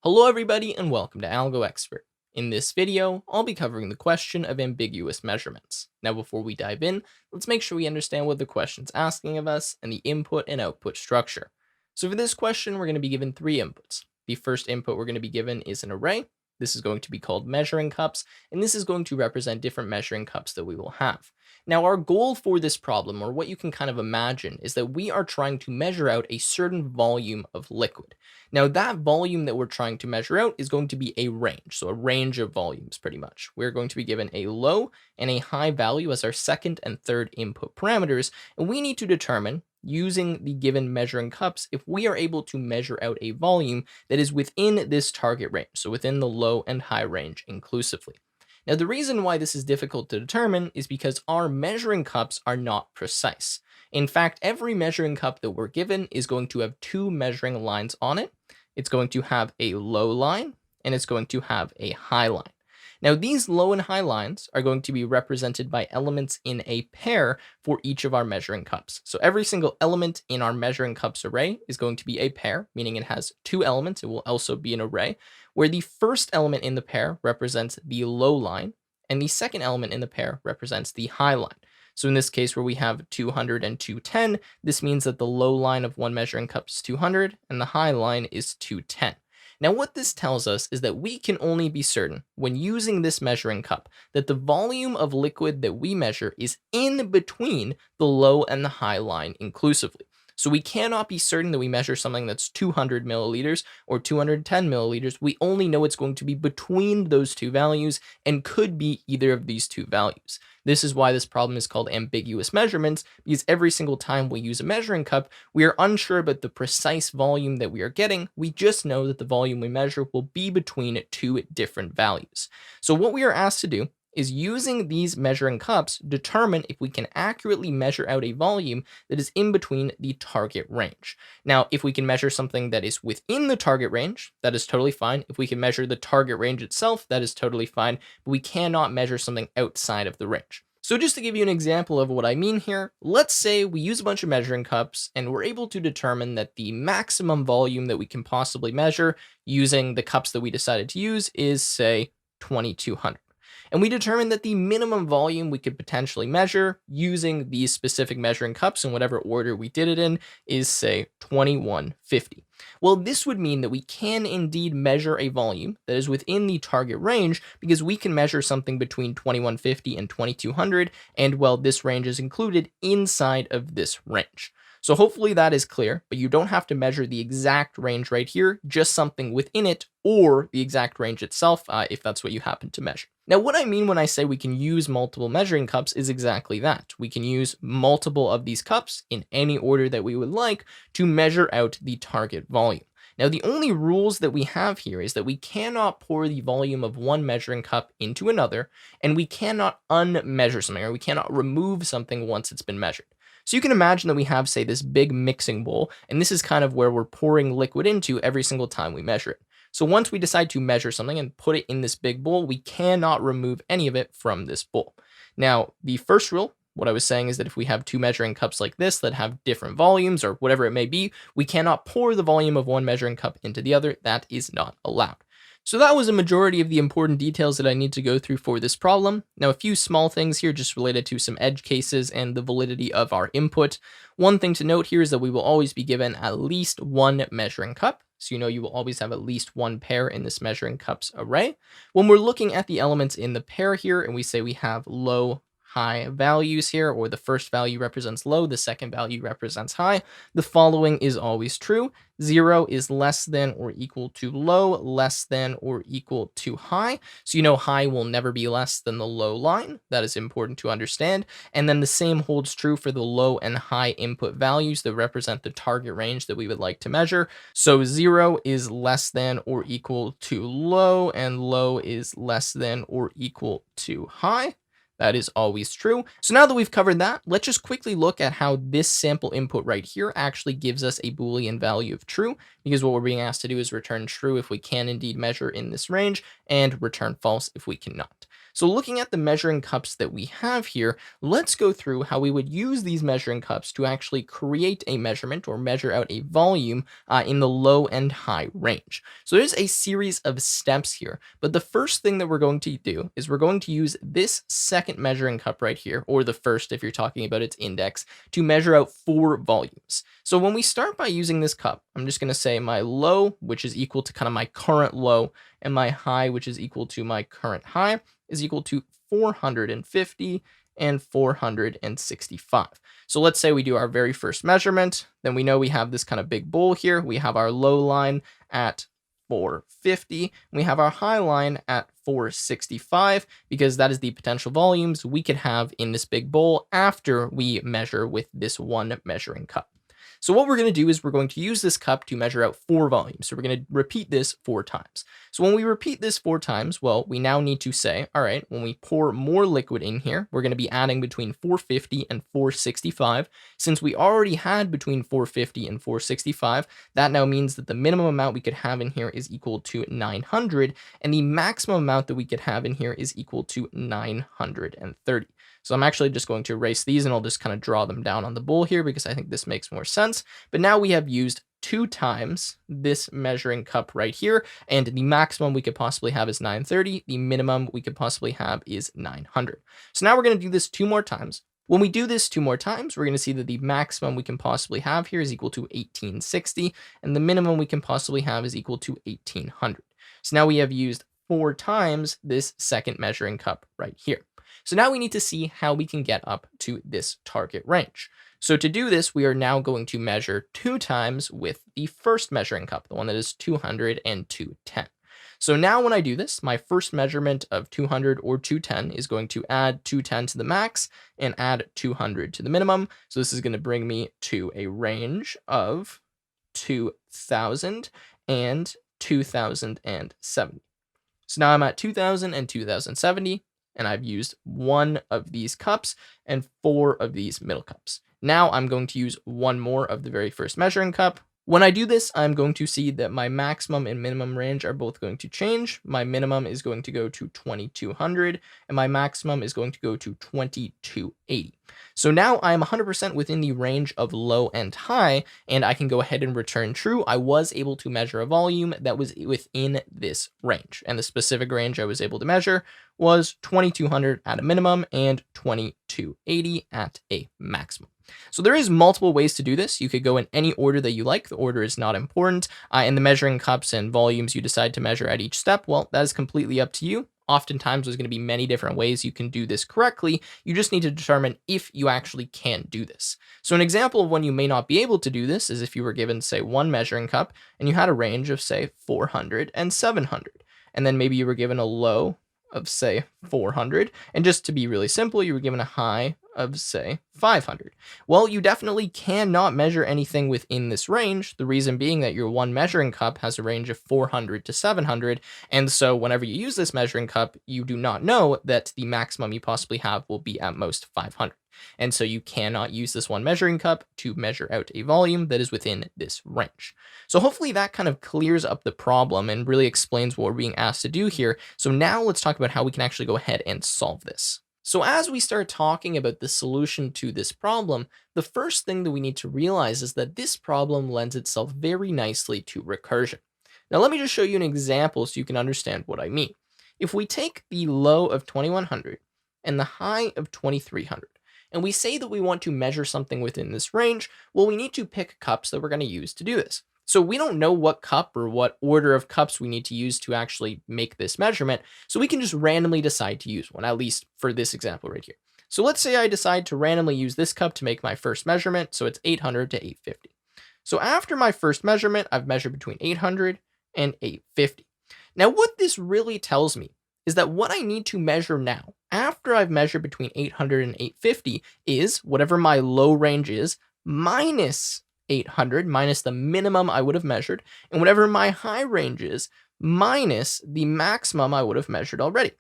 Hello everybody and welcome to Algo Expert. In this video, I'll be covering the question of ambiguous measurements. Now before we dive in, let's make sure we understand what the question's asking of us and the input and output structure. So for this question, we're going to be given three inputs. The first input we're going to be given is an array. This is going to be called measuring cups, and this is going to represent different measuring cups that we will have. Now, our goal for this problem, or what you can kind of imagine, is that we are trying to measure out a certain volume of liquid. Now, that volume that we're trying to measure out is going to be a range, so a range of volumes pretty much. We're going to be given a low and a high value as our second and third input parameters, and we need to determine, using the given measuring cups, if we are able to measure out a volume that is within this target range, so within the low and high range inclusively. Now, the reason why this is difficult to determine is because our measuring cups are not precise. In fact, every measuring cup that we're given is going to have two measuring lines on it. It's going to have a low line and it's going to have a high line. Now, these low and high lines are going to be represented by elements in a pair for each of our measuring cups. So every single element in our measuring cups array is going to be a pair, meaning it has two elements. It will also be an array where the first element in the pair represents the low line and the second element in the pair represents the high line. So in this case where we have 200 and 210, this means that the low line of one measuring cup is 200 and the high line is 210. Now, what this tells us is that we can only be certain when using this measuring cup that the volume of liquid that we measure is in between the low and the high line inclusively. So we cannot be certain that we measure something that's 200 milliliters or 210 milliliters. We only know it's going to be between those two values and could be either of these two values. This is why this problem is called ambiguous measurements, because every single time we use a measuring cup, we are unsure about the precise volume that we are getting. We just know that the volume we measure will be between two different values. So what we are asked to do is, using these measuring cups, determine if we can accurately measure out a volume that is in between the target range. Now, if we can measure something that is within the target range, that is totally fine. If we can measure the target range itself, that is totally fine, but we cannot measure something outside of the range. So just to give you an example of what I mean here, let's say we use a bunch of measuring cups and we're able to determine that the maximum volume that we can possibly measure using the cups that we decided to use is, say, 2200. And we determined that the minimum volume we could potentially measure using these specific measuring cups in whatever order we did it in is, say, 2150. Well, this would mean that we can indeed measure a volume that is within the target range, because we can measure something between 2150 and 2200, and well, this range is included inside of this range. So hopefully that is clear, but you don't have to measure the exact range right here, just something within it or the exact range itself, if that's what you happen to measure. Now, what I mean when I say we can use multiple measuring cups is exactly that. We can use multiple of these cups in any order that we would like to measure out the target volume. Now, the only rules that we have here is that we cannot pour the volume of one measuring cup into another, and we cannot unmeasure something, or we cannot remove something once it's been measured. So you can imagine that we have, say, this big mixing bowl, and this is kind of where we're pouring liquid into every single time we measure it. So once we decide to measure something and put it in this big bowl, we cannot remove any of it from this bowl. Now, the first rule, what I was saying, is that if we have two measuring cups like this that have different volumes or whatever it may be, we cannot pour the volume of one measuring cup into the other. That is not allowed. So that was a majority of the important details that I need to go through for this problem. Now, a few small things here just related to some edge cases and the validity of our input. One thing to note here is that we will always be given at least one measuring cup. So you know you will always have at least one pair in this measuring cups array. When we're looking at the elements in the pair here and we say we have low, high values here, or the first value represents low, the second value represents high, the following is always true. 0 is less than or equal to low, less than or equal to high. So you know high will never be less than the low line. That is important to understand. And then the same holds true for the low and high input values that represent the target range that we would like to measure. So 0 is less than or equal to low, and low is less than or equal to high. That is always true. So now that we've covered that, let's just quickly look at how this sample input right here actually gives us a Boolean value of true, because what we're being asked to do is return true if we can indeed measure in this range, and return false if we cannot. So looking at the measuring cups that we have here, let's go through how we would use these measuring cups to actually create a measurement or measure out a volume in the low and high range. So there's a series of steps here, but the first thing that we're going to do is we're going to use this second measuring cup right here, or the first if you're talking about its index, to measure out 4 volumes. So when we start by using this cup, I'm just going to say my low, which is equal to kind of my current low, and my high, which is equal to my current high, is equal to 450 and 465. So let's say we do our very first measurement, then we know we have this kind of big bowl here. We have our low line at 450. We have our high line at 465 because that is the potential volumes we could have in this big bowl after we measure with this one measuring cup. So what we're going to do is we're going to use this cup to measure out 4 volumes. So we're going to repeat this 4 times. So when we repeat this 4 times, well, we now need to say, all right, when we pour more liquid in here, we're going to be adding between 450 and 465. Since we already had between 450 and 465, that now means that the minimum amount we could have in here is equal to 900, and the maximum amount that we could have in here is equal to 930. So I'm actually just going to erase these and I'll just kind of draw them down on the bowl here because I think this makes more sense. But now we have used 2 times this measuring cup right here, and the maximum we could possibly have is 930. The minimum we could possibly have is 900. So now we're going to do this 2 more times. When we do this 2 more times, we're going to see that the maximum we can possibly have here is equal to 1860, and the minimum we can possibly have is equal to 1800. So now we have used 4 times this second measuring cup right here. So now we need to see how we can get up to this target range. So to do this, we are now going to measure 2 times with the first measuring cup, the one that is 200 and 210. So now when I do this, my first measurement of 200 or 210 is going to add 210 to the max and add 200 to the minimum. So this is going to bring me to a range of 2000 and 2070. So now I'm at 2000 and 2070. And I've used 1 of these cups and 4 of these middle cups. Now I'm going to use 1 more of the very first measuring cup. When I do this, I'm going to see that my maximum and minimum range are both going to change. My minimum is going to go to 2200 and my maximum is going to go to 2280. So now I'm 100% within the range of low and high, and I can go ahead and return true. I was able to measure a volume that was within this range, and the specific range I was able to measure was 2200 at a minimum and 2280 at a maximum. So there is multiple ways to do this. You could go in any order that you like. The order is not important. And the measuring cups and volumes you decide to measure at each step, well, that is completely up to you. Oftentimes, there's going to be many different ways you can do this correctly. You just need to determine if you actually can do this. So an example of when you may not be able to do this is if you were given, say, 1 measuring cup and you had a range of, say, 400 and 700. And then maybe you were given a low of, say, 400. And just to be really simple, you were given a high of, say, 500. Well, you definitely cannot measure anything within this range. The reason being that your 1 measuring cup has a range of 400 to 700. And so whenever you use this measuring cup, you do not know that the maximum you possibly have will be at most 500. And so you cannot use this 1 measuring cup to measure out a volume that is within this range. So hopefully that kind of clears up the problem and really explains what we're being asked to do here. So now let's talk about how we can actually go ahead and solve this. So as we start talking about the solution to this problem, the first thing that we need to realize is that this problem lends itself very nicely to recursion. Now let me just show you an example so you can understand what I mean. If we take the low of 2100 and the high of 2300, and we say that we want to measure something within this range, well, we need to pick cups that we're going to use to do this. So we don't know what cup or what order of cups we need to use to actually make this measurement, so we can just randomly decide to use one, at least for this example right here. So let's say I decide to randomly use this cup to make my first measurement, so it's 800 to 850. So after my first measurement, I've measured between 800 and 850. Now what this really tells me is that what I need to measure now, after I've measured between 800 and 850, is whatever my low range is, minus 800, minus the minimum I would have measured, and whatever my high range is, minus the maximum I would have measured already.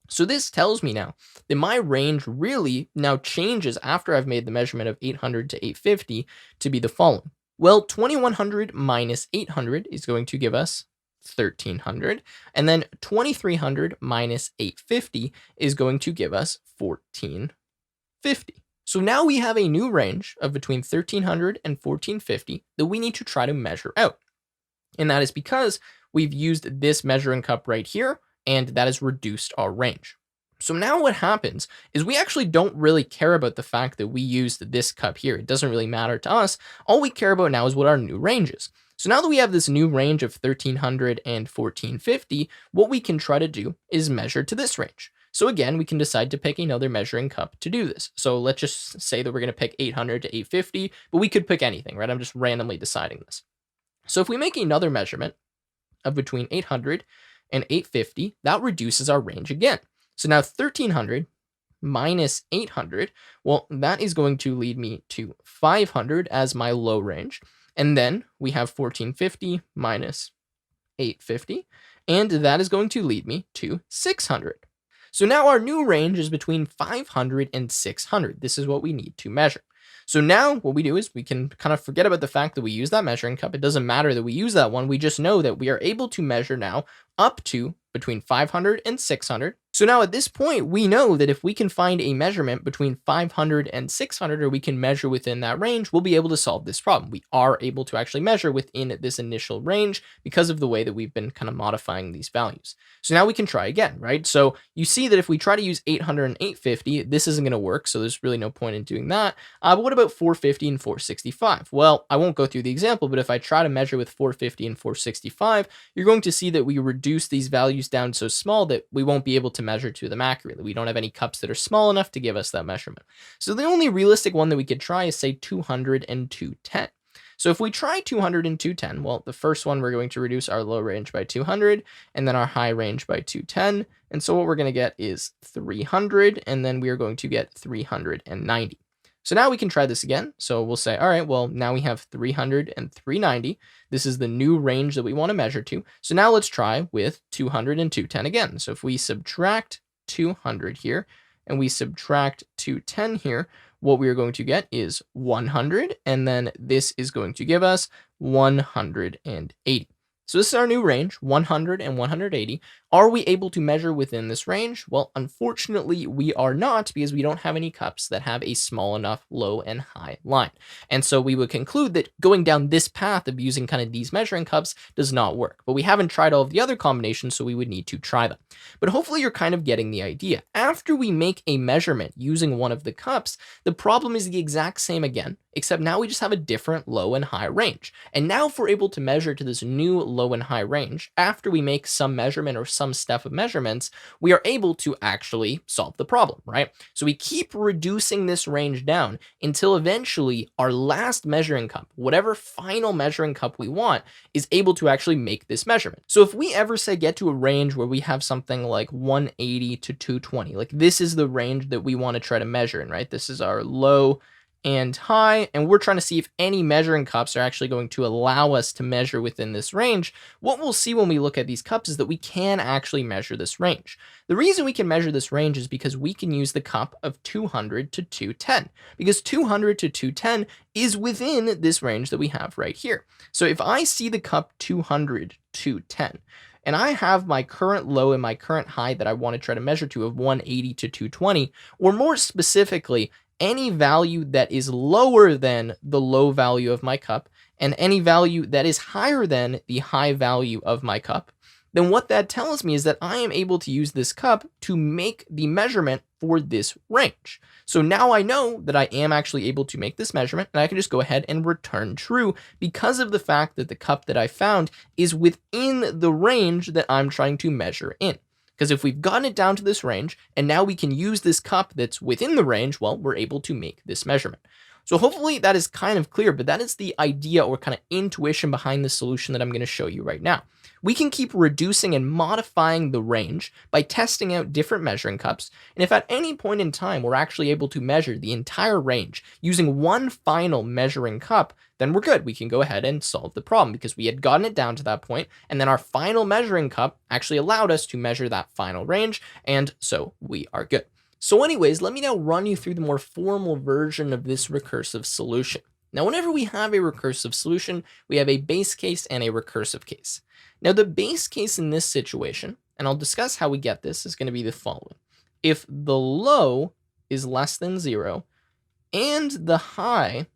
So this tells me now that my range really now changes after I've made the measurement of 800 to 850 to be the following. Well, 2100 minus 800 is going to give us 1300. And then 2300 minus 850 is going to give us 1450. So now we have a new range of between 1300 and 1450 that we need to try to measure out. And that is because we've used this measuring cup right here, and that has reduced our range. So now what happens is we actually don't really care about the fact that we used this cup here. It doesn't really matter to us. All we care about now is what our new range is. So now that we have this new range of 1300 and 1450, what we can try to do is measure to this range. So again, we can decide to pick another measuring cup to do this. So let's just say that we're going to pick 800 to 850, but we could pick anything, right? I'm just randomly deciding this. So if we make another measurement of between 800 and 850, that reduces our range again. So now 1300 minus 800, well, that is going to lead me to 500 as my low range. And then we have 1450 minus 850, and that is going to lead me to 600. So now our new range is between 500 and 600. This is what we need to measure. So now what we do is we can kind of forget about the fact that we use that measuring cup. It doesn't matter that we use that one. We just know that we are able to measure now up to between 500 and 600. So now at this point, we know that if we can find a measurement between 500 and 600, or we can measure within that range, we'll be able to solve this problem. We are able to actually measure within this initial range because of the way that we've been kind of modifying these values. So now we can try again, right? So you see that if we try to use 800 and 850, this isn't going to work. So there's really no point in doing that. But what about 450 and 465? Well, I won't go through the example, but if I try to measure with 450 and 465, you're going to see that we reduce these values down so small that we won't be able to measure to them accurately. We don't have any cups that are small enough to give us that measurement. So the only realistic one that we could try is say 200 and 210. So if we try 200 and 210, well, the first one, we're going to reduce our low range by 200 and then our high range by 210. And so what we're going to get is 300, and then we are going to get 390. So now we can try this again. So we'll say, all right, well, now we have 300 and 390. This is the new range that we want to measure to. So now let's try with 200 and 210 again. So if we subtract 200 here and we subtract 210 here, what we are going to get is 100, and then this is going to give us 180. So this is our new range, 100 and 180. Are we able to measure within this range? Well, unfortunately, we are not, because we don't have any cups that have a small enough low and high line. And so we would conclude that going down this path of using kind of these measuring cups does not work. But we haven't tried all of the other combinations, so we would need to try them. But hopefully you're kind of getting the idea. After we make a measurement using one of the cups, the problem is the exact same again, except now we just have a different low and high range. And now if we're able to measure to this new low and high range, after we make some measurement or some step of measurements, we are able to actually solve the problem, right? So we keep reducing this range down until eventually our last measuring cup, whatever final measuring cup we want, is able to actually make this measurement. So if we ever say get to a range where we have something like 180 to 220, like this is the range that we want to try to measure in, right? This is our low and high, and we're trying to see if any measuring cups are actually going to allow us to measure within this range. What we'll see when we look at these cups is that we can actually measure this range. The reason we can measure this range is because we can use the cup of 200 to 210, because 200 to 210 is within this range that we have right here. So if I see the cup 200 to 10, and I have my current low and my current high that I want to try to measure to of 180 to 220, or more specifically, any value that is lower than the low value of my cup and any value that is higher than the high value of my cup, then what that tells me is that I am able to use this cup to make the measurement for this range. So now I know that I am actually able to make this measurement, and I can just go ahead and return true because of the fact that the cup that I found is within the range that I'm trying to measure in. Because if we've gotten it down to this range, and now we can use this cup that's within the range, well, we're able to make this measurement. So hopefully that is kind of clear, but that is the idea or kind of intuition behind the solution that I'm going to show you right now. We can keep reducing and modifying the range by testing out different measuring cups, and if at any point in time we're actually able to measure the entire range using one final measuring cup, then we're good. We can go ahead and solve the problem because we had gotten it down to that point, and then our final measuring cup actually allowed us to measure that final range, and so we are good. So anyways, let me now run you through the more formal version of this recursive solution. Now, whenever we have a recursive solution, we have a base case and a recursive case. Now, the base case in this situation, and I'll discuss how we get this, is going to be the following. If the low is less than 0 and the high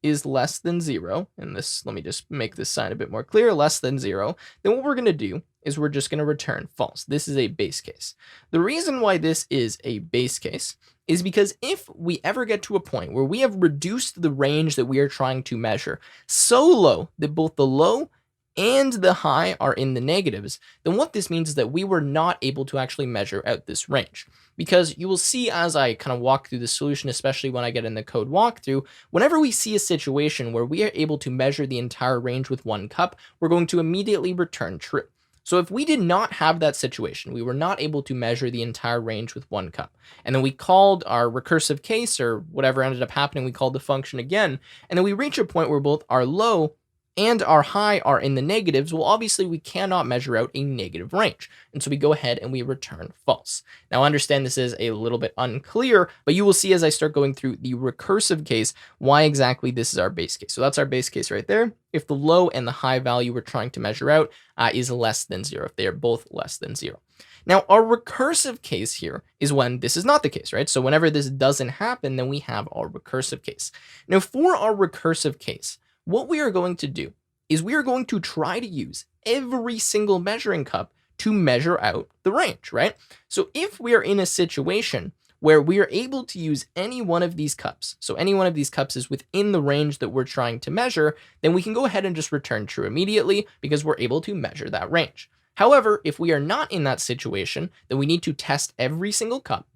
is less than 0, and this, let me just make this sign a bit more clear, less than 0, then what we're going to do is we're just going to return false. This is a base case. The reason why this is a base case is because if we ever get to a point where we have reduced the range that we are trying to measure so low that both the low and the high are in the negatives, then what this means is that we were not able to actually measure out this range. Because you will see as I kind of walk through the solution, especially when I get in the code walkthrough, whenever we see a situation where we are able to measure the entire range with one cup, we're going to immediately return true. So if we did not have that situation, we were not able to measure the entire range with one cup, and then we called our recursive case or whatever ended up happening, we called the function again, and then we reach a point where both our low and our high are in the negatives, well, obviously we cannot measure out a negative range. And so we go ahead and we return false. Now, I understand this is a little bit unclear, but you will see as I start going through the recursive case, why exactly this is our base case. So that's our base case right there. If the low and the high value we're trying to measure out is less than 0, if they are both less than 0. Now, our recursive case here is when this is not the case, right? So whenever this doesn't happen, then we have our recursive case. Now, for our recursive case, what we are going to do is we are going to try to use every single measuring cup to measure out the range, right? So if we are in a situation where we are able to use any one of these cups, so any one of these cups is within the range that we're trying to measure, then we can go ahead and just return true immediately because we're able to measure that range. However, if we are not in that situation, then we need to test every single cup.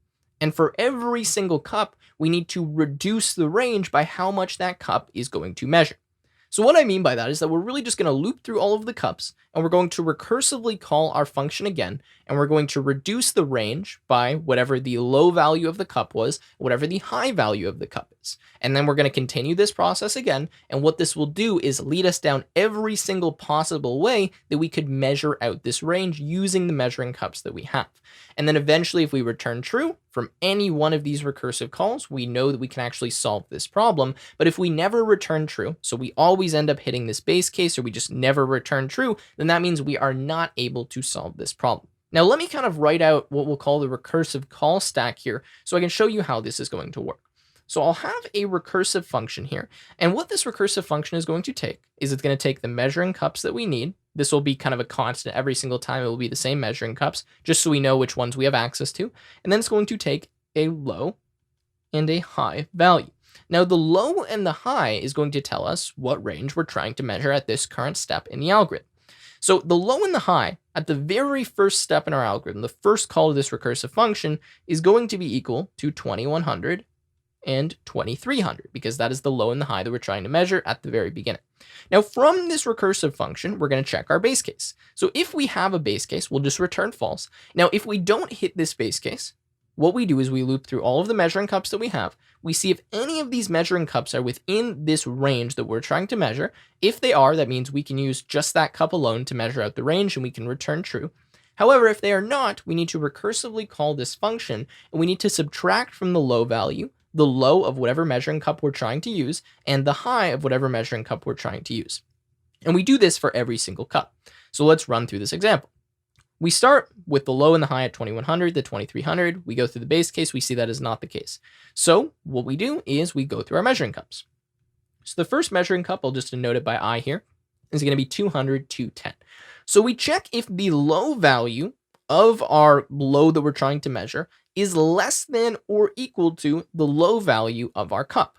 And for every single cup, we need to reduce the range by how much that cup is going to measure. So what I mean by that is that we're really just going to loop through all of the cups, and we're going to recursively call our function again, and we're going to reduce the range by whatever the low value of the cup was, whatever the high value of the cup is. And then we're going to continue this process again, and what this will do is lead us down every single possible way that we could measure out this range using the measuring cups that we have. And then eventually, if we return true from any one of these recursive calls, we know that we can actually solve this problem. But if we never return true, so we always end up hitting this base case, or we just never return true, then that means we are not able to solve this problem. Now, let me kind of write out what we'll call the recursive call stack here so I can show you how this is going to work. So I'll have a recursive function here. And what this recursive function is going to take is it's going to take the measuring cups that we need. This will be kind of a constant every single time. It will be the same measuring cups, just so we know which ones we have access to. And then it's going to take a low and a high value. Now, the low and the high is going to tell us what range we're trying to measure at this current step in the algorithm. So the low and the high at the very first step in our algorithm, the first call to this recursive function, is going to be equal to 2100 and 2300, because that is the low and the high that we're trying to measure at the very beginning. Now, from this recursive function, we're going to check our base case. So if we have a base case, we'll just return false. Now, if we don't hit this base case, what we do is we loop through all of the measuring cups that we have. We see if any of these measuring cups are within this range that we're trying to measure. If they are, that means we can use just that cup alone to measure out the range, and we can return true. However, if they are not, we need to recursively call this function, and we need to subtract from the low value the low of whatever measuring cup we're trying to use, and the high of whatever measuring cup we're trying to use. And we do this for every single cup. So let's run through this example. We start with the low and the high at 2100, the 2300. We go through the base case. We see that is not the case. So what we do is we go through our measuring cups. So the first measuring cup, I'll just denote it by I here, is going to be 200, 210. So we check if the low value of our low that we're trying to measure is less than or equal to the low value of our cup.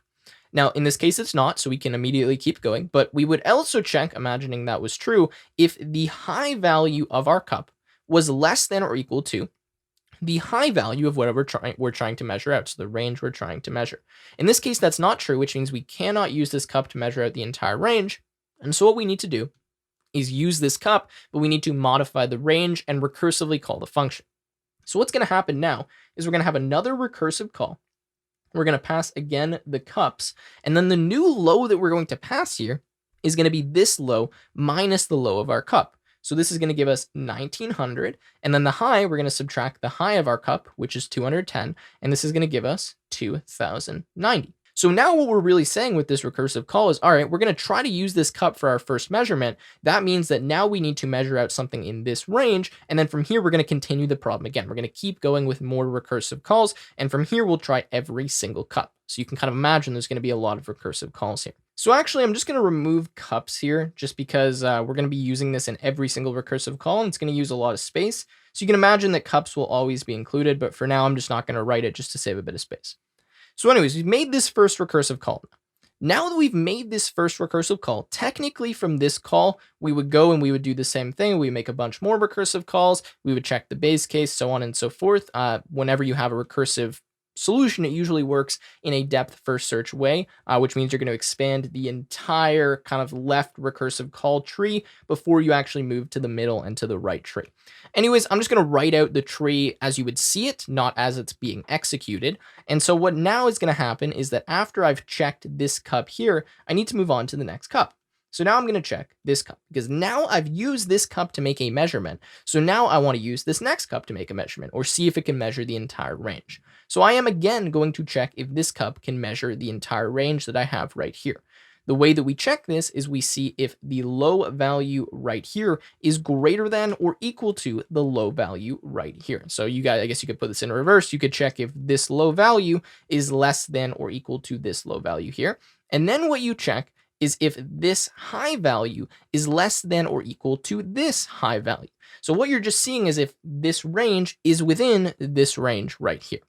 Now, in this case, it's not, so we can immediately keep going, but we would also check, imagining that was true, if the high value of our cup was less than or equal to the high value of whatever we're trying to measure out, so the range we're trying to measure. In this case, that's not true, which means we cannot use this cup to measure out the entire range, and so what we need to do is use this cup, but we need to modify the range and recursively call the function. So what's going to happen now is we're going to have another recursive call. We're going to pass again the cups, and then the new low that we're going to pass here is going to be this low minus the low of our cup. So this is going to give us 1900, and then the high, we're going to subtract the high of our cup, which is 210, and this is going to give us 2090. So now what we're really saying with this recursive call is, all right, we're going to try to use this cup for our first measurement. That means that now we need to measure out something in this range. And then from here, we're going to continue the problem again. We're going to keep going with more recursive calls. And from here, we'll try every single cup. So you can kind of imagine there's going to be a lot of recursive calls here. So actually, I'm just going to remove cups here just because we're going to be using this in every single recursive call, and it's going to use a lot of space. So you can imagine that cups will always be included, but for now, I'm just not going to write it just to save a bit of space. So anyways, we've made this first recursive call. Now that we've made this first recursive call, technically from this call, we would go and we would do the same thing. We make a bunch more recursive calls. We would check the base case, so on and so forth. Whenever you have a recursive solution, it usually works in a depth first search way, which means you're going to expand the entire kind of left recursive call tree before you actually move to the middle and to the right tree. Anyways, I'm just going to write out the tree as you would see it, not as it's being executed. And so what now is going to happen is that after I've checked this cup here, I need to move on to the next cup. So now I'm going to check this cup because now I've used this cup to make a measurement. So now I want to use this next cup to make a measurement or see if it can measure the entire range. So I am again going to check if this cup can measure the entire range that I have right here. The way that we check this is we see if the low value right here is greater than or equal to the low value right here. So you guys, I guess you could put this in reverse. You could check if this low value is less than or equal to this low value here. And then what you check is if this high value is less than or equal to this high value. So what you're just seeing is if this range is within this range right here.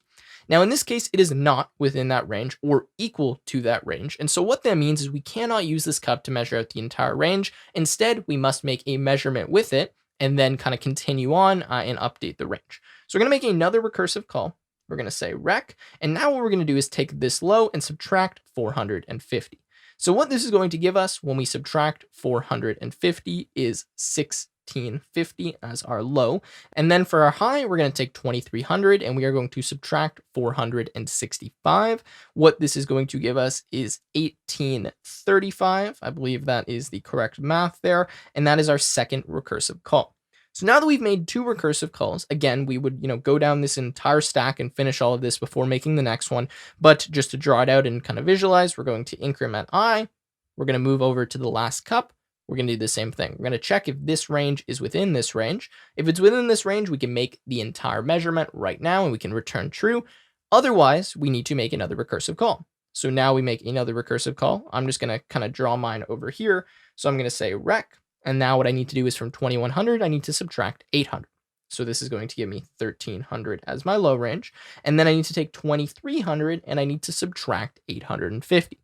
Now, in this case, it is not within that range or equal to that range. And so what that means is we cannot use this cup to measure out the entire range. Instead, we must make a measurement with it and then kind of continue on and update the range. So we're going to make another recursive call. We're going to say rec. And now what we're going to do is take this low and subtract 450. So what this is going to give us when we subtract 450 is 1650 as our low. And then for our high, we're going to take 2300 and we are going to subtract 465. What this is going to give us is 1835. I believe that is the correct math there. And that is our second recursive call. So now that we've made two recursive calls, again, we would, go down this entire stack and finish all of this before making the next one. But just to draw it out and kind of visualize, we're going to increment I. We're going to move over to the last cup. We're going to do the same thing. We're going to check if this range is within this range. If it's within this range, we can make the entire measurement right now and we can return true. Otherwise, we need to make another recursive call. So now we make another recursive call. I'm just going to kind of draw mine over here. So I'm going to say rec. And now what I need to do is from 2100, I need to subtract 800. So this is going to give me 1300 as my low range. And then I need to take 2300 and I need to subtract 850.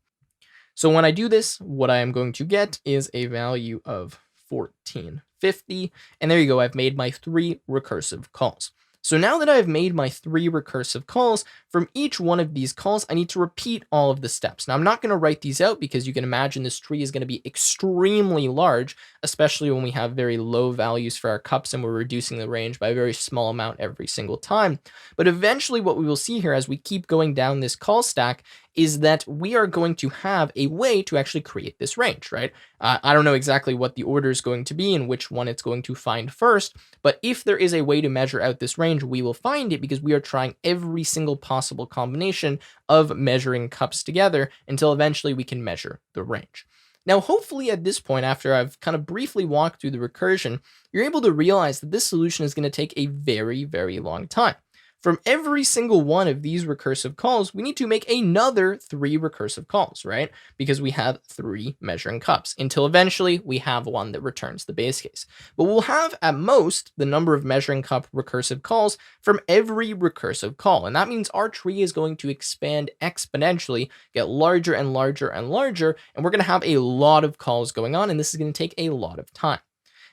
So when I do this, what I am going to get is a value of 1450. And there you go. I've made my three recursive calls. So now that I've made my three recursive calls, from each one of these calls, I need to repeat all of the steps. Now, I'm not going to write these out because you can imagine this tree is going to be extremely large, especially when we have very low values for our cups and we're reducing the range by a very small amount every single time. But eventually what we will see here as we keep going down this call stack is that we are going to have a way to actually create this range, right? I don't know exactly what the order is going to be and which one it's going to find first, but if there is a way to measure out this range, we will find it because we are trying every single possible combination of measuring cups together until eventually we can measure the range. Now, hopefully at this point, after I've kind of briefly walked through the recursion, you're able to realize that this solution is going to take a very, very long time. From every single one of these recursive calls, we need to make another three recursive calls, right? Because we have three measuring cups until eventually we have one that returns the base case. But we'll have at most the number of measuring cup recursive calls from every recursive call. And that means our tree is going to expand exponentially, get larger and larger and larger, and we're going to have a lot of calls going on, and this is going to take a lot of time.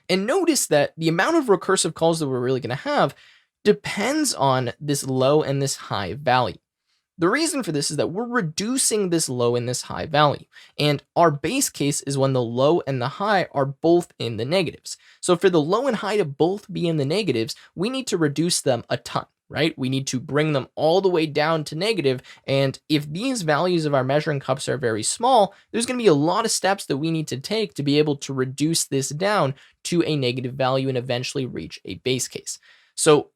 And notice that the amount of recursive calls that we're really going to have depends on this low and this high value. The reason for this is that we're reducing this low and this high value, and our base case is when the low and the high are both in the negatives. So for the low and high to both be in the negatives, we need to reduce them a ton, right? We need to bring them all the way down to negative, and if these values of our measuring cups are very small, there's going to be a lot of steps that we need to take to be able to reduce this down to a negative value and eventually reach a base case. So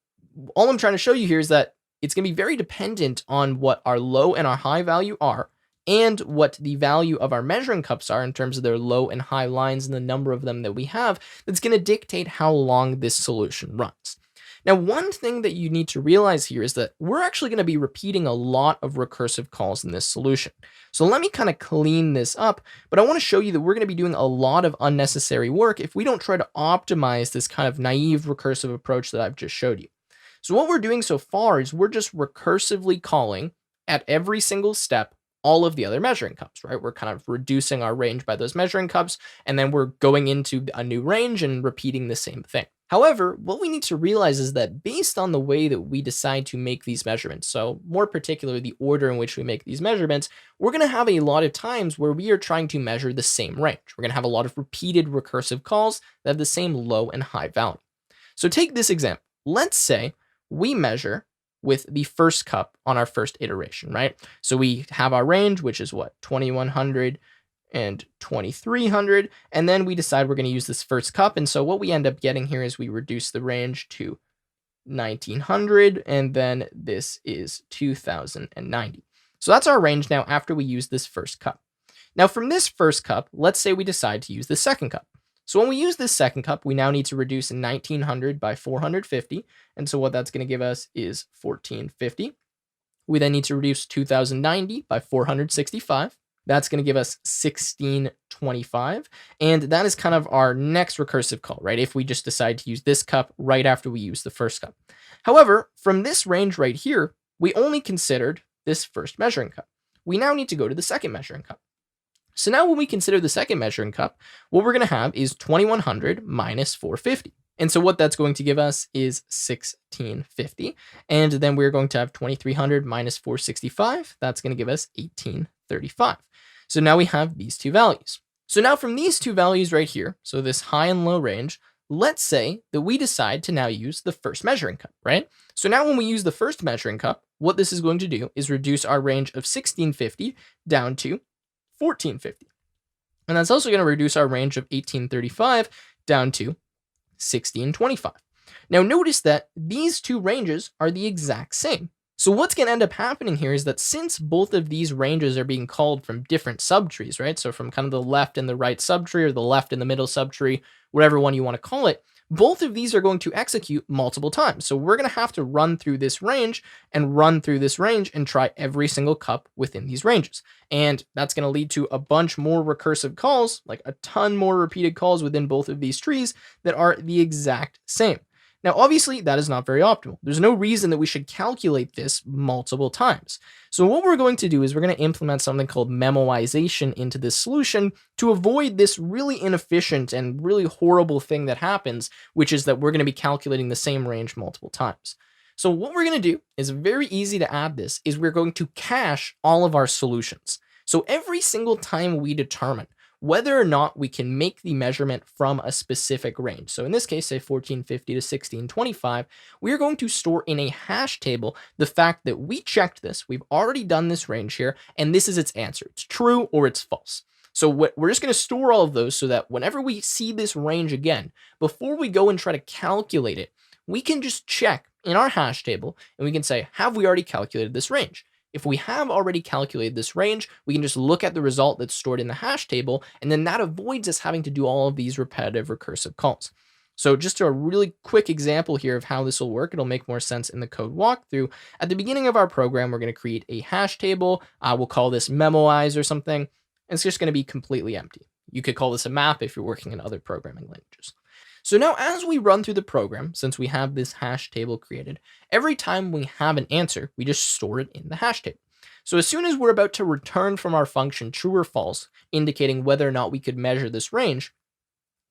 all I'm trying to show you here is that it's going to be very dependent on what our low and our high value are and what the value of our measuring cups are in terms of their low and high lines and the number of them that we have, that's going to dictate how long this solution runs. Now, one thing that you need to realize here is that we're actually going to be repeating a lot of recursive calls in this solution. So let me kind of clean this up, but I want to show you that we're going to be doing a lot of unnecessary work if we don't try to optimize this kind of naive recursive approach that I've just showed you. So what we're doing so far is we're just recursively calling at every single step all of the other measuring cups, right? We're kind of reducing our range by those measuring cups, and then we're going into a new range and repeating the same thing. However, what we need to realize is that based on the way that we decide to make these measurements, so more particularly the order in which we make these measurements, we're going to have a lot of times where we are trying to measure the same range. We're going to have a lot of repeated recursive calls that have the same low and high value. So take this example. Let's say we measure with the first cup on our first iteration, right? So we have our range, which is what, 2100 and 2300, and then we decide we're going to use this first cup. And so what we end up getting here is we reduce the range to 1900, and then this is 2090. So that's our range now after we use this first cup. Now from this first cup, let's say we decide to use the second cup. So when we use this second cup, we now need to reduce 1900 by 450. And so what that's going to give us is 1450. We then need to reduce 2090 by 465. That's going to give us 1625. And that is kind of our next recursive call, right? If we just decide to use this cup right after we use the first cup. However, from this range right here, we only considered this first measuring cup. We now need to go to the second measuring cup. So now when we consider the second measuring cup, what we're going to have is 2100 minus 450. And so what that's going to give us is 1650. And then we're going to have 2300 minus 465. That's going to give us 1835. So now we have these two values. So now from these two values right here, so this high and low range, let's say that we decide to now use the first measuring cup, right? So now when we use the first measuring cup, what this is going to do is reduce our range of 1650 down to 1450. And that's also going to reduce our range of 1835 down to 1625. Now notice that these two ranges are the exact same. So what's going to end up happening here is that since both of these ranges are being called from different subtrees, right? So from kind of the left and the right subtree, or the left and the middle subtree, whatever one you want to call it, both of these are going to execute multiple times. So we're going to have to run through this range and run through this range and try every single cup within these ranges. And that's going to lead to a bunch more recursive calls, like a ton more repeated calls within both of these trees that are the exact same. Now, obviously, that is not very optimal. There's no reason that we should calculate this multiple times. So what we're going to do is we're going to implement something called memoization into this solution to avoid this really inefficient and really horrible thing that happens, which is that we're going to be calculating the same range multiple times. So what we're going to do is very easy to add this, is we're going to cache all of our solutions. So every single time we determine whether or not we can make the measurement from a specific range. So in this case, say 1450 to 1625, we are going to store in a hash table the fact that we checked this, we've already done this range here, and this is its answer. It's true or it's false. So we're just going to store all of those so that whenever we see this range again, before we go and try to calculate it, we can just check in our hash table and we can say, have we already calculated this range? If we have already calculated this range, we can just look at the result that's stored in the hash table, and then that avoids us having to do all of these repetitive recursive calls. So just a really quick example here of how this will work. It'll make more sense in the code walkthrough. At the beginning of our program, we're going to create a hash table. We'll call this memoize or something. And it's just going to be completely empty. You could call this a map if you're working in other programming languages. So now as we run through the program, since we have this hash table created, every time we have an answer, we just store it in the hash table. So as soon as we're about to return from our function true or false, indicating whether or not we could measure this range,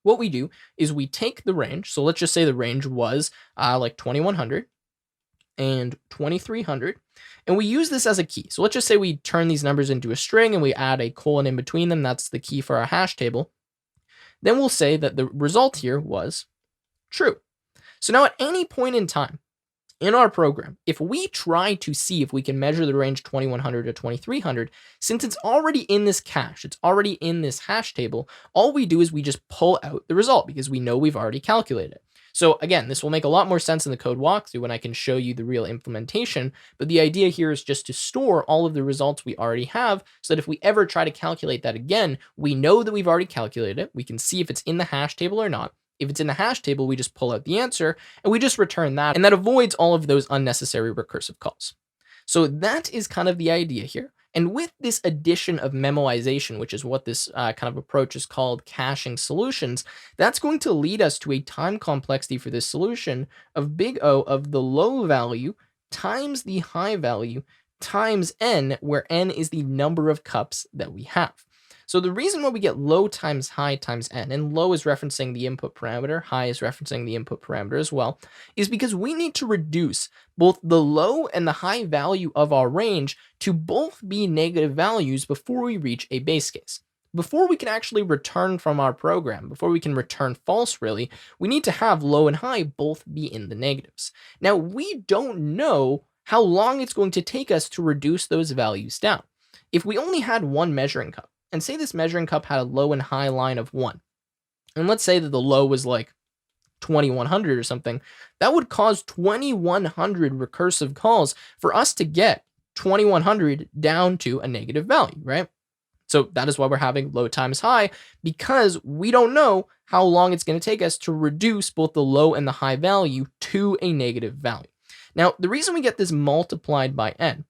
what we do is we take the range. So let's just say the range was like 2100 and 2300, and we use this as a key. So let's just say we turn these numbers into a string and we add a colon in between them. That's the key for our hash table. Then we'll say that the result here was true. So now at any point in time, In our program, if we try to see if we can measure the range 2100 to 2300, since it's already in this cache, it's already in this hash table, all we do is we just pull out the result because we know we've already calculated it. So again, this will make a lot more sense in the code walkthrough when I can show you the real implementation, but the idea here is just to store all of the results we already have so that if we ever try to calculate that again, we know that we've already calculated it. We can see if it's in the hash table or not. If it's in the hash table, we just pull out the answer and we just return that. And that avoids all of those unnecessary recursive calls. So that is kind of the idea here. And with this addition of memoization, which is what this kind of approach is called caching solutions, that's going to lead us to a time complexity for this solution of big O of the low value times the high value times n, where n is the number of cups that we have. So the reason why we get low times high times n, and low is referencing the input parameter, high is referencing the input parameter as well, is because we need to reduce both the low and the high value of our range to both be negative values before we reach a base case. Before we can actually return from our program, before we can return false really, we need to have low and high both be in the negatives. Now, we don't know how long it's going to take us to reduce those values down. If we only had one measuring cup, and say this measuring cup had a low and high line of 1, and let's say that the low was like 2100 or something, that would cause 2100 recursive calls for us to get 2100 down to a negative value, right? So that is why we're having low times high, because we don't know how long it's going to take us to reduce both the low and the high value to a negative value. Now, the reason we get this multiplied by n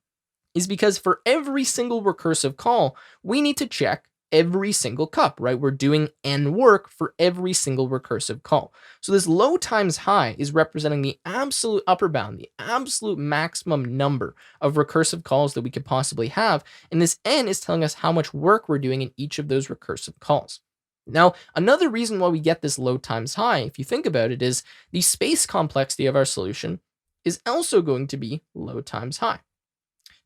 is because for every single recursive call, we need to check every single cup, right? We're doing n work for every single recursive call. So this low times high is representing the absolute upper bound, the absolute maximum number of recursive calls that we could possibly have. And this n is telling us how much work we're doing in each of those recursive calls. Now, another reason why we get this low times high, if you think about it, is the space complexity of our solution is also going to be low times high.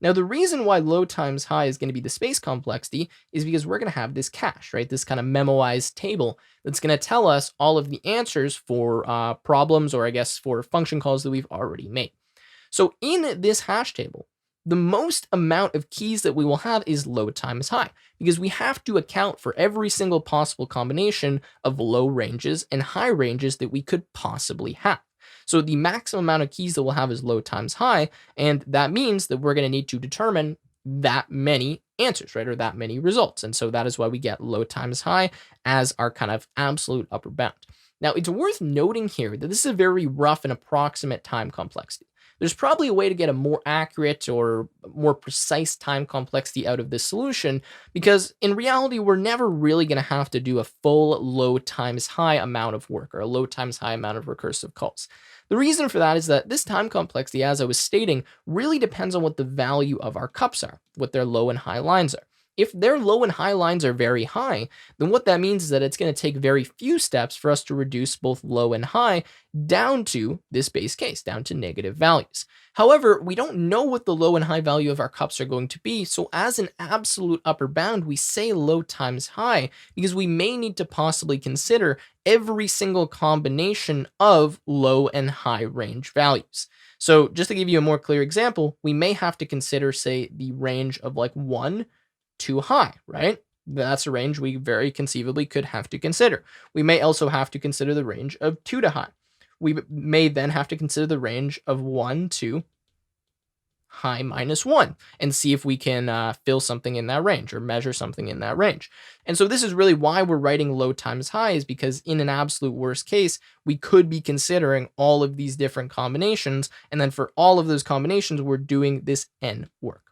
Now, the reason why low times high is going to be the space complexity is because we're going to have this cache, right? This kind of memoized table that's going to tell us all of the answers for problems, or I guess for function calls that we've already made. So in this hash table, the most amount of keys that we will have is low times high, because we have to account for every single possible combination of low ranges and high ranges that we could possibly have. So the maximum amount of keys that we'll have is low times high, and that means that we're going to need to determine that many answers, right, or that many results. And so that is why we get low times high as our kind of absolute upper bound. Now, it's worth noting here that this is a very rough and approximate time complexity. There's probably a way to get a more accurate or more precise time complexity out of this solution, because in reality, we're never really going to have to do a full low times high amount of work or a low times high amount of recursive calls. The reason for that is that this time complexity, as I was stating, really depends on what the value of our cups are, what their low and high lines are. If their low and high lines are very high, then what that means is that it's going to take very few steps for us to reduce both low and high down to this base case, down to negative values. However, we don't know what the low and high value of our cups are going to be, so as an absolute upper bound, we say low times high, because we may need to possibly consider every single combination of low and high range values. So just to give you a more clear example, we may have to consider, say, the range of like 1 to high, right? That's a range we very conceivably could have to consider. We may also have to consider the range of 2 to high. We may then have to consider the range of 1 to high minus 1 and see if we can fill something in that range or measure something in that range. And so this is really why we're writing low times high, is because in an absolute worst case, we could be considering all of these different combinations. And then for all of those combinations, we're doing this n work.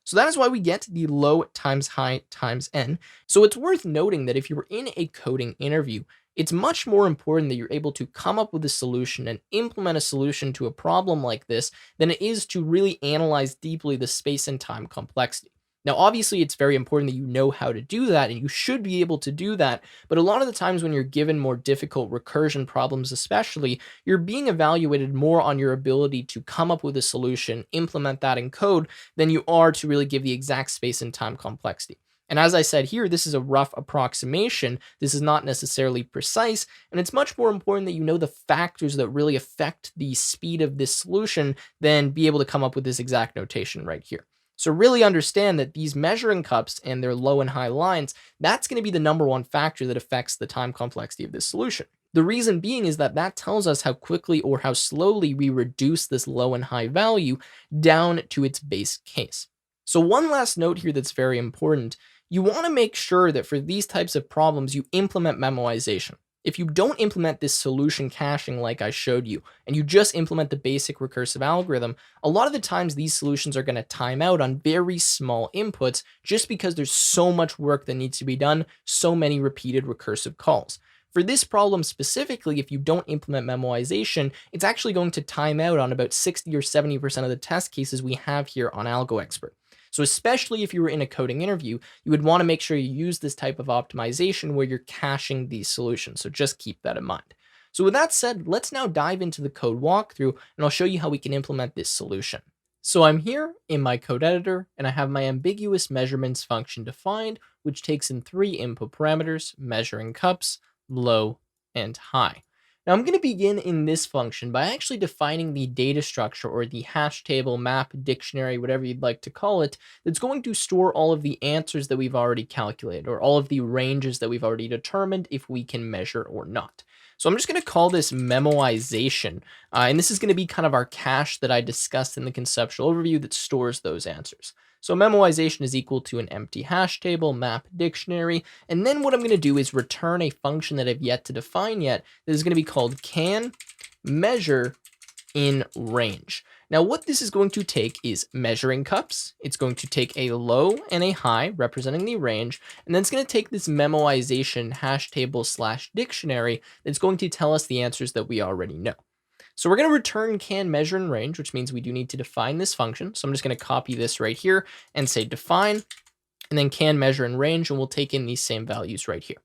So that is why we get the low times high times n. So it's worth noting that if you're in a coding interview, it's much more important that you're able to come up with a solution and implement a solution to a problem like this than it is to really analyze deeply the space and time complexity. Now, obviously, it's very important that you know how to do that, and you should be able to do that. But a lot of the times when you're given more difficult recursion problems especially, you're being evaluated more on your ability to come up with a solution, implement that in code, than you are to really give the exact space and time complexity. And as I said here, this is a rough approximation. This is not necessarily precise, and it's much more important that you know the factors that really affect the speed of this solution than be able to come up with this exact notation right here. So really understand that these measuring cups and their low and high lines, that's going to be the number one factor that affects the time complexity of this solution. The reason being is that that tells us how quickly or how slowly we reduce this low and high value down to its base case. So one last note here that's very important. You want to make sure that for these types of problems, you implement memoization. If you don't implement this solution caching like I showed you, and you just implement the basic recursive algorithm, a lot of the times these solutions are going to time out on very small inputs just because there's so much work that needs to be done, so many repeated recursive calls. For this problem specifically, if you don't implement memoization, it's actually going to time out on about 60 or 70% of the test cases we have here on AlgoExpert. So especially if you were in a coding interview, you would want to make sure you use this type of optimization where you're caching these solutions. So just keep that in mind. So with that said, let's now dive into the code walkthrough and I'll show you how we can implement this solution. So I'm here in my code editor and I have my ambiguous measurements function defined, which takes in 3 input parameters: measuring cups, low, and high. Now I'm going to begin in this function by actually defining the data structure or the hash table, map, dictionary, whatever you'd like to call it, that's going to store all of the answers that we've already calculated or all of the ranges that we've already determined if we can measure or not. So I'm just going to call this memoization, and this is going to be kind of our cache that I discussed in the conceptual overview that stores those answers. So memoization is equal to an empty hash table, map, dictionary, and then what I'm going to do is return a function that I've yet to define yet that is going to be called can measure in range. Now what this is going to take is measuring cups, it's going to take a low and a high representing the range, and then it's going to take this memoization hash table / dictionary that's going to tell us the answers that we already know. So we're going to return can measure in range, which means we do need to define this function. So I'm just going to copy this right here and say define, and then can measure in range, and we'll take in these same values right here.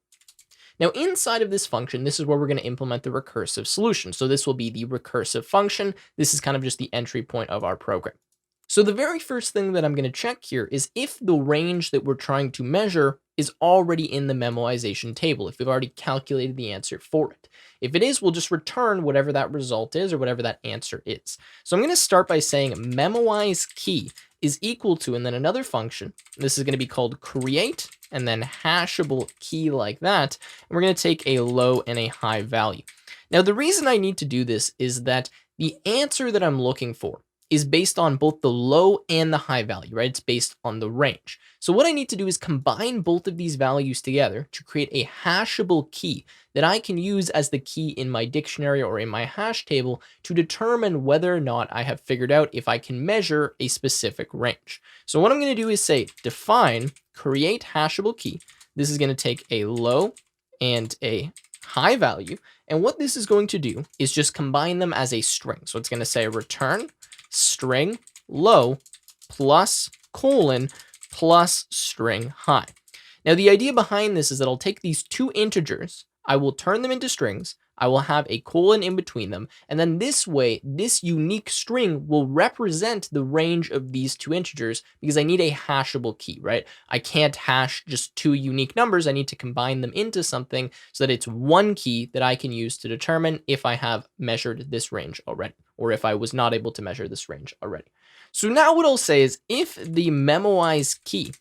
Now inside of this function, this is where we're going to implement the recursive solution. So this will be the recursive function. This is kind of just the entry point of our program. So the very first thing that I'm going to check here is if the range that we're trying to measure is already in the memoization table, if we've already calculated the answer for it. If it is, we'll just return whatever that result is or whatever that answer is. So I'm going to start by saying memoize key is equal to, and then another function. This is going to be called create, and then hashable key like that. And we're going to take a low and a high value. Now, the reason I need to do this is that the answer that I'm looking for is based on both the low and the high value, right? It's based on the range. So what I need to do is combine both of these values together to create a hashable key that I can use as the key in my dictionary or in my hash table to determine whether or not I have figured out if I can measure a specific range. So what I'm going to do is say define create hashable key. This is going to take a low and a high value. And what this is going to do is just combine them as a string. So it's going to say return string low plus colon plus string high. Now the idea behind this is that I'll take these two integers, I will turn them into strings, I will have a colon in between them, and then this way, this unique string will represent the range of these two integers because I need a hashable key, right? I can't hash just two unique numbers. I need to combine them into something so that it's one key that I can use to determine if I have measured this range already, or if I was not able to measure this range already. So now what I'll say is if the memoize key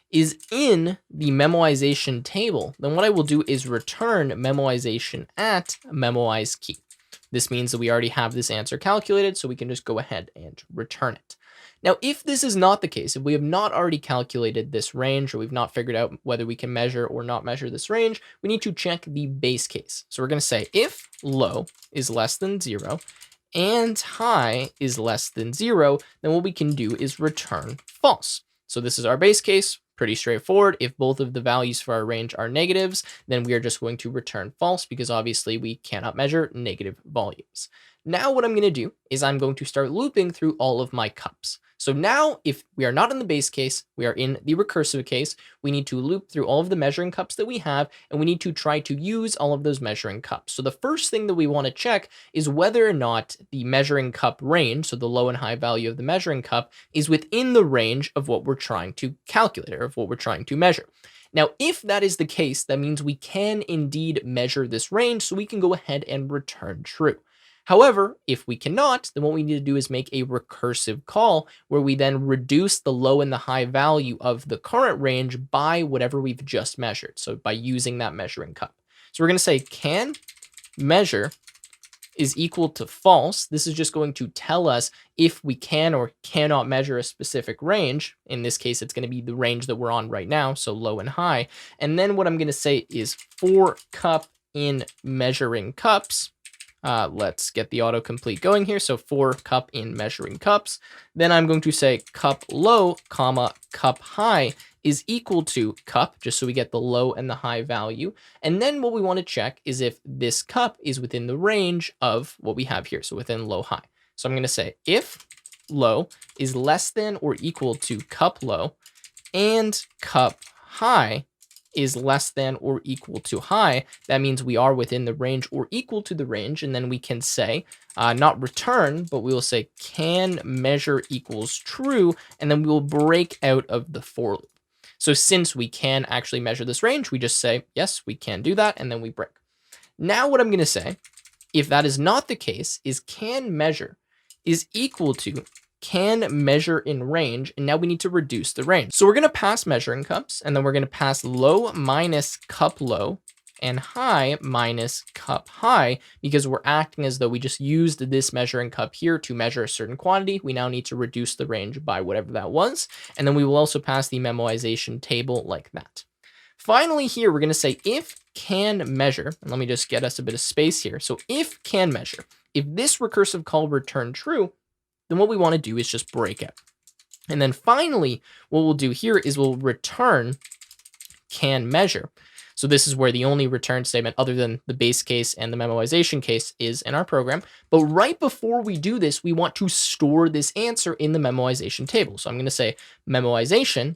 is in the memoization table, then what I will do is return memoization at memoize key. This means that we already have this answer calculated, so we can just go ahead and return it. Now, if this is not the case, if we have not already calculated this range, or we've not figured out whether we can measure or not measure this range, we need to check the base case. So we're going to say if low is less than 0 and high is less than 0, then what we can do is return false. So this is our base case. Pretty straightforward. If both of the values for our range are negatives, then we are just going to return false because obviously we cannot measure negative volumes. Now what I'm going to do is I'm going to start looping through all of my cups. So now if we are not in the base case, we are in the recursive case, we need to loop through all of the measuring cups that we have, and we need to try to use all of those measuring cups. So the first thing that we want to check is whether or not the measuring cup range, so the low and high value of the measuring cup, is within the range of what we're trying to calculate or of what we're trying to measure. Now, if that is the case, that means we can indeed measure this range, so we can go ahead and return true. However, if we cannot, then what we need to do is make a recursive call where we then reduce the low and the high value of the current range by whatever we've just measured. So by using that measuring cup. So we're going to say can measure is equal to false. This is just going to tell us if we can or cannot measure a specific range. In this case, it's going to be the range that we're on right now, so low and high. And then what I'm going to say is for cup in measuring cups. Let's get the autocomplete going here. So for cup in measuring cups, then I'm going to say cup low, comma, cup high is equal to cup, just so we get the low and the high value. And then what we want to check is if this cup is within the range of what we have here, so within low, high. So I'm going to say if low is less than or equal to cup low and cup high is less than or equal to high, that means we are within the range or equal to the range. And then we can say, not return, but we will say can measure equals true, and then we will break out of the for loop. So since we can actually measure this range, we just say, yes, we can do that, and then we break. Now what I'm going to say, if that is not the case, is can measure is equal to can measure in range, and now we need to reduce the range. So we're going to pass measuring cups, and then we're going to pass low minus cup low and high minus cup high, because we're acting as though we just used this measuring cup here to measure a certain quantity. We now need to reduce the range by whatever that was, and then we will also pass the memoization table like that. Finally here, we're going to say if can measure, and let me just get us a bit of space here. So if can measure, if this recursive call returned true, then what we want to do is just break out. And then finally, what we'll do here is we'll return can measure. So this is where the only return statement other than the base case and the memoization case is in our program. But right before we do this, we want to store this answer in the memoization table. So I'm going to say memoization,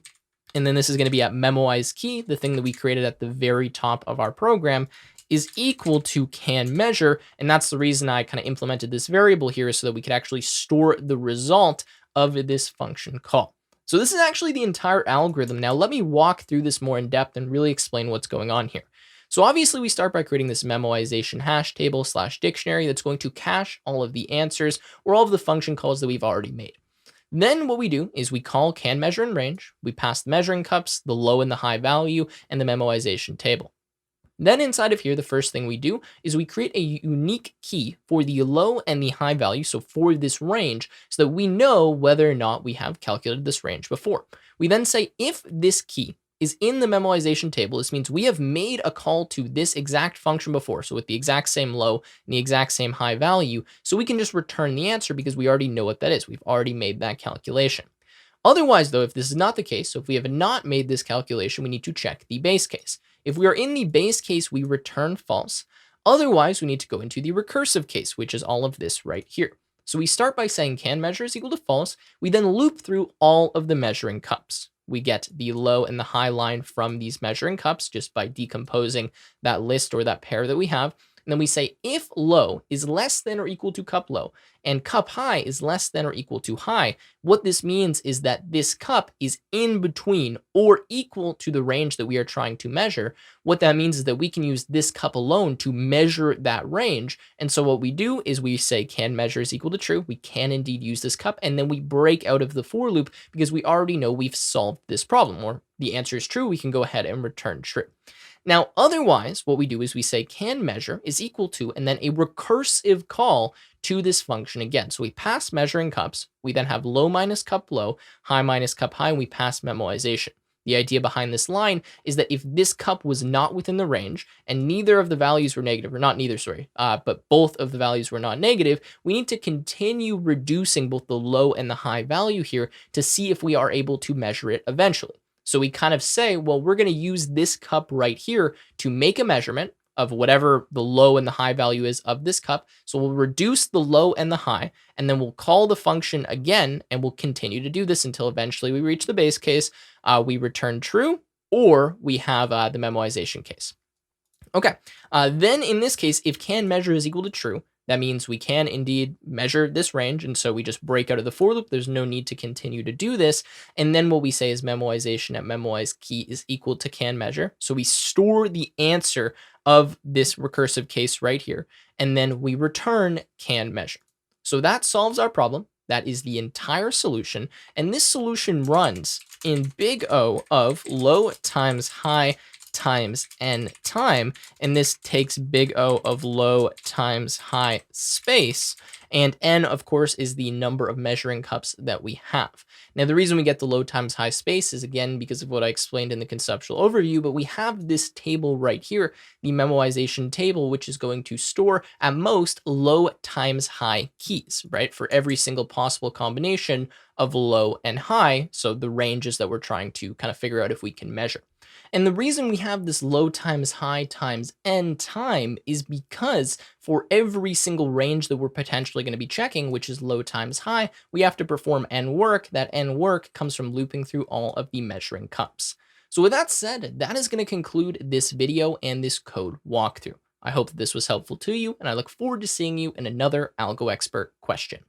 and then this is going to be at memoize key, the thing that we created at the very top of our program, is equal to can measure. And that's the reason I kind of implemented this variable here, so that we could actually store the result of this function call. So this is actually the entire algorithm. Now let me walk through this more in depth and really explain what's going on here. So obviously we start by creating this memoization hash table / dictionary that's going to cache all of the answers or all of the function calls that we've already made. Then what we do is we call can measure in range. We pass the measuring cups, the low and the high value, and the memoization table. Then inside of here, the first thing we do is we create a unique key for the low and the high value, so for this range, so that we know whether or not we have calculated this range before. We then say if this key is in the memoization table, this means we have made a call to this exact function before, so with the exact same low and the exact same high value, so we can just return the answer because we already know what that is. We've already made that calculation. Otherwise, though, if this is not the case, so if we have not made this calculation, we need to check the base case. If we are in the base case, we return false. Otherwise, we need to go into the recursive case, which is all of this right here. So we start by saying can measure is equal to false. We then loop through all of the measuring cups. We get the low and the high line from these measuring cups just by decomposing that list or that pair that we have. And then we say if low is less than or equal to cup low and cup high is less than or equal to high, what this means is that this cup is in between or equal to the range that we are trying to measure. What that means is that we can use this cup alone to measure that range. And so what we do is we say can measure is equal to true. We can indeed use this cup, and then we break out of the for loop because we already know we've solved this problem, or the answer is true. We can go ahead and return true. Now, otherwise, what we do is we say can measure is equal to, and then a recursive call to this function again. So we pass measuring cups. We then have low minus cup low, high minus cup high, and we pass memoization. The idea behind this line is that if this cup was not within the range and neither of the values were negative, or not neither, sorry, but both of the values were not negative, we need to continue reducing both the low and the high value here to see if we are able to measure it eventually. So we kind of say, well, we're going to use this cup right here to make a measurement of whatever the low and the high value is of this cup. So we'll reduce the low and the high, and then we'll call the function again, and we'll continue to do this until eventually we reach the base case. We return true, or we have the memoization case. Okay, then in this case, if can measure is equal to true, that means we can indeed measure this range, and so we just break out of the for loop. There's no need to continue to do this. And then what we say is memoization at memoize key is equal to can measure. So we store the answer of this recursive case right here, and then we return can measure. So that solves our problem. That is the entire solution, and this solution runs in big O of low times high times n time, and this takes big O of low times high space, and n, of course, is the number of measuring cups that we have. Now, the reason we get the low times high space is, again, because of what I explained in the conceptual overview, but we have this table right here, the memoization table, which is going to store, at most, low times high keys, right, for every single possible combination of low and high, so the ranges that we're trying to kind of figure out if we can measure. And the reason we have this low times high times n time is because for every single range that we're potentially going to be checking, which is low times high, we have to perform n work. That n work comes from looping through all of the measuring cups. So with that said, that is going to conclude this video and this code walkthrough. I hope that this was helpful to you, and I look forward to seeing you in another AlgoExpert question.